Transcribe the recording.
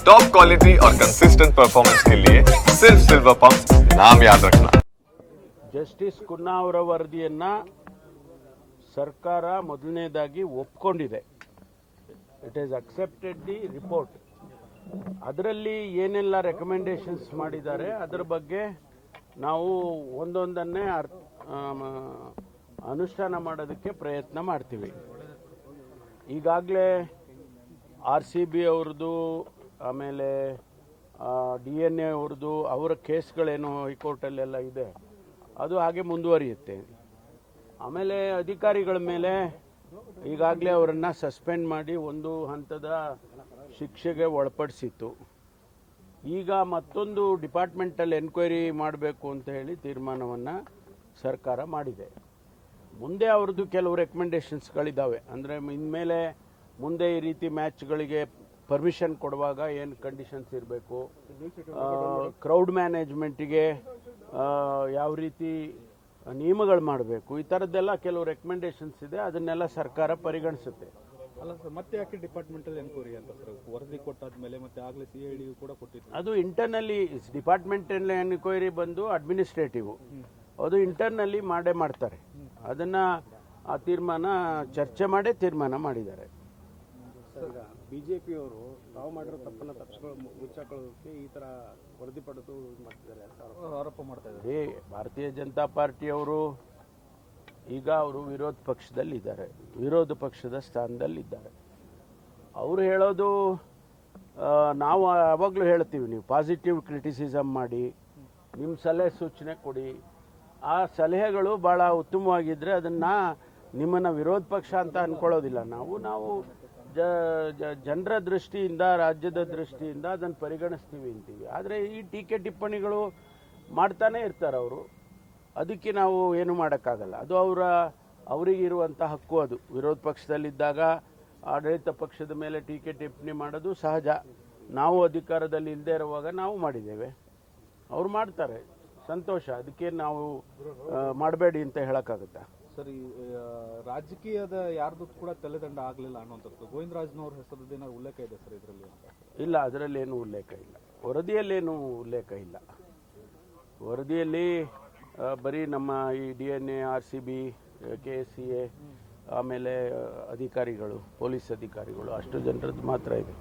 Top quality और consistent performance के लिए सिर्फ सिल्वर पंप नाम याद रखना। ಜಸ್ಟಿಸ್ ಕುನ್ನಾ ಅವರ ವರದಿಯನ್ನು ಸರ್ಕಾರ ಮೊದಲನೇದಾಗಿ ಒಪ್ಕೊಂಡಿದೆ. It is accepted the report. ಅದರಲ್ಲಿ ಏನೆಲ್ಲ ರೆಕಮೆಂಡೇಶನ್ಸ್ ಮಾಡಿದ್ದಾರೆ ಅದರ ಬಗ್ಗೆ ನಾವು ಒಂದೊಂದನ್ನೇ ಅನುಷ್ಠಾನ ಮಾಡೋದಕ್ಕೆ ಪ್ರಯತ್ನ ಮಾಡ್ತೀವಿ. ಈಗಾಗಲೇ RCB ಅವ್ರದ್ದು, ಆಮೇಲೆ DNA ಅವ್ರದ್ದು, ಅವರ ಕೇಸ್ಗಳೇನು ಹೈಕೋರ್ಟಲ್ಲೆಲ್ಲ ಇದೆ ಅದು ಹಾಗೆ ಮುಂದುವರಿಯುತ್ತೆ. ಆಮೇಲೆ ಅಧಿಕಾರಿಗಳ ಮೇಲೆ ಈಗಾಗಲೇ ಅವರನ್ನು ಸಸ್ಪೆಂಡ್ ಮಾಡಿ ಒಂದು ಹಂತದ ಶಿಕ್ಷೆಗೆ ಒಳಪಡಿಸಿತ್ತು. ಈಗ ಮತ್ತೊಂದು ಡಿಪಾರ್ಟ್ಮೆಂಟಲ್ ಎನ್ಕ್ವೈರಿ ಮಾಡಬೇಕು ಅಂತ ಹೇಳಿ ತೀರ್ಮಾನವನ್ನು ಸರ್ಕಾರ ಮಾಡಿದೆ. ಮುಂದೆ ಅವ್ರದ್ದು ಕೆಲವು ರೆಕಮೆಂಡೇಶನ್ಸ್ಗಳಿದ್ದಾವೆ. ಅಂದರೆ ಇನ್ಮೇಲೆ ಮುಂದೆ ಈ ರೀತಿ ಮ್ಯಾಚ್ಗಳಿಗೆ ಪರ್ಮಿಷನ್ ಕೊಡುವಾಗ ಏನು ಕಂಡೀಷನ್ಸ್ ಇರಬೇಕು, ಕ್ರೌಡ್ ಮ್ಯಾನೇಜ್ಮೆಂಟಿಗೆ ಯಾವ ರೀತಿ ನಿಯಮಗಳು ಮಾಡಬೇಕು, ಈ ಥರದ್ದೆಲ್ಲ ಕೆಲವು ರೆಕಮೆಂಡೇಶನ್ಸ್ ಇದೆ. ಅದನ್ನೆಲ್ಲ ಸರ್ಕಾರ ಪರಿಗಣಿಸುತ್ತೆ. ಅಲ್ಲ ಸರ್, ಮತ್ತೆ ಯಾಕೆ ಡಿಪಾರ್ಟ್ಮೆಂಟಲ್ ಎನ್ಕ್ವೈರಿ ಅಂತ ಸರ್? ವರದಿ ಕೊಟ್ಟಾದ್ಮೇಲೆ ಮತ್ತೆ ಆಗಲೇ CID ಕೂಡ ಕೊಟ್ಟಿತ್ತು. ಅದು ಇಂಟರ್ನಲ್ಲಿ ಡಿಪಾರ್ಟ್ಮೆಂಟಲ್ ಎನ್ಕ್ವೈರಿ ಬಂದು ಅಡ್ಮಿನಿಸ್ಟ್ರೇಟಿವ್, ಅದು ಇಂಟರ್ನಲ್ಲಿ ಮಾಡ್ತಾರೆ. ಅದನ್ನು ಆ ತೀರ್ಮಾನ ಚರ್ಚೆ ಮಾಡೇ ತೀರ್ಮಾನ ಮಾಡಿದ್ದಾರೆ. ಬಿಜೆಪಿಯವರು ತಾವು ಮಾಡಿರೋ ತಪ್ಪನ್ನು ತಕ್ಷಣ ಮುಚ್ಚಾಕೊಳ್ಳೋದಕ್ಕೆ ಈ ಥರ ವರದಿ ಪಡೆದು ಮಾಡ್ತಿದ್ದಾರೆ ಆರೋಪ ಮಾಡ್ತಾ ಇದ್ದಾರೆ. ಭಾರತೀಯ ಜನತಾ ಪಾರ್ಟಿಯವರು ಈಗ ಅವರು ವಿರೋಧ ಪಕ್ಷದಲ್ಲಿದ್ದಾರೆ, ವಿರೋಧ ಪಕ್ಷದ ಸ್ಥಾನದಲ್ಲಿದ್ದಾರೆ. ಅವರು ಹೇಳೋದು ನಾವು ಯಾವಾಗಲೂ ಹೇಳ್ತೀವಿ, ನೀವು ಪಾಸಿಟಿವ್ ಕ್ರಿಟಿಸಿಸಮ್ ಮಾಡಿ, ನಿಮ್ಮ ಸಲಹೆ ಸೂಚನೆ ಕೊಡಿ. ಆ ಸಲಹೆಗಳು ಭಾಳ ಉತ್ತಮವಾಗಿದ್ದರೆ ಅದನ್ನು ನಿಮ್ಮನ್ನು ವಿರೋಧ ಪಕ್ಷ ಅಂತ ಅಂದ್ಕೊಳ್ಳೋದಿಲ್ಲ. ನಾವು ಜನರ ದೃಷ್ಟಿಯಿಂದ, ರಾಜ್ಯದ ದೃಷ್ಟಿಯಿಂದ ಅದನ್ನು ಪರಿಗಣಿಸ್ತೀವಿ ಅಂತೀವಿ. ಆದರೆ ಈ ಟೀಕೆ ಟಿಪ್ಪಣಿಗಳು ಮಾಡ್ತಾನೆ ಇರ್ತಾರೆ ಅವರು. ಅದಕ್ಕೆ ನಾವು ಏನು ಮಾಡೋಕ್ಕಾಗಲ್ಲ. ಅದು ಅವರಿಗಿರುವಂಥ ಹಕ್ಕು. ಅದು ವಿರೋಧ ಪಕ್ಷದಲ್ಲಿದ್ದಾಗ ಆಡಳಿತ ಪಕ್ಷದ ಮೇಲೆ ಟೀಕೆ ಟಿಪ್ಪಣಿ ಮಾಡೋದು ಸಹಜ. ನಾವು ಅಧಿಕಾರದಲ್ಲಿ ಇಲ್ಲದೆ ಇರುವಾಗ ನಾವು ಮಾಡಿದ್ದೇವೆ, ಅವ್ರು ಮಾಡ್ತಾರೆ, ಸಂತೋಷ. ಅದಕ್ಕೆ ನಾವು ಮಾಡಬೇಡಿ ಅಂತ ಹೇಳೋಕ್ಕಾಗುತ್ತಾ? ಸರಿ, ರಾಜಕೀಯದ ಯಾರ್ದು ಕೂಡ ತಲೆದಂಡ ಆಗಲಿಲ್ಲ ಅನ್ನುವಂಥದ್ದು ಗೋವಿಂದರಾಜ್ನವ್ರ ಹೆಸರದ್ದೇನಾದ್ರು ಉಲ್ಲೇಖ ಇದೆ ಸರ್ ಇದರಲ್ಲಿ? ಇಲ್ಲ, ಅದರಲ್ಲೇನು ಉಲ್ಲೇಖ ಇಲ್ಲ, ವರದಿಯಲ್ಲೇನು ಉಲ್ಲೇಖ ಇಲ್ಲ. ವರದಿಯಲ್ಲಿ ಬರೀ ನಮ್ಮ ಈ DNA, RCB, KSCA, ಆಮೇಲೆ ಅಧಿಕಾರಿಗಳು, ಪೊಲೀಸ್ ಅಧಿಕಾರಿಗಳು, ಅಷ್ಟು ಜನರದ್ದು ಮಾತ್ರ ಇದೆ.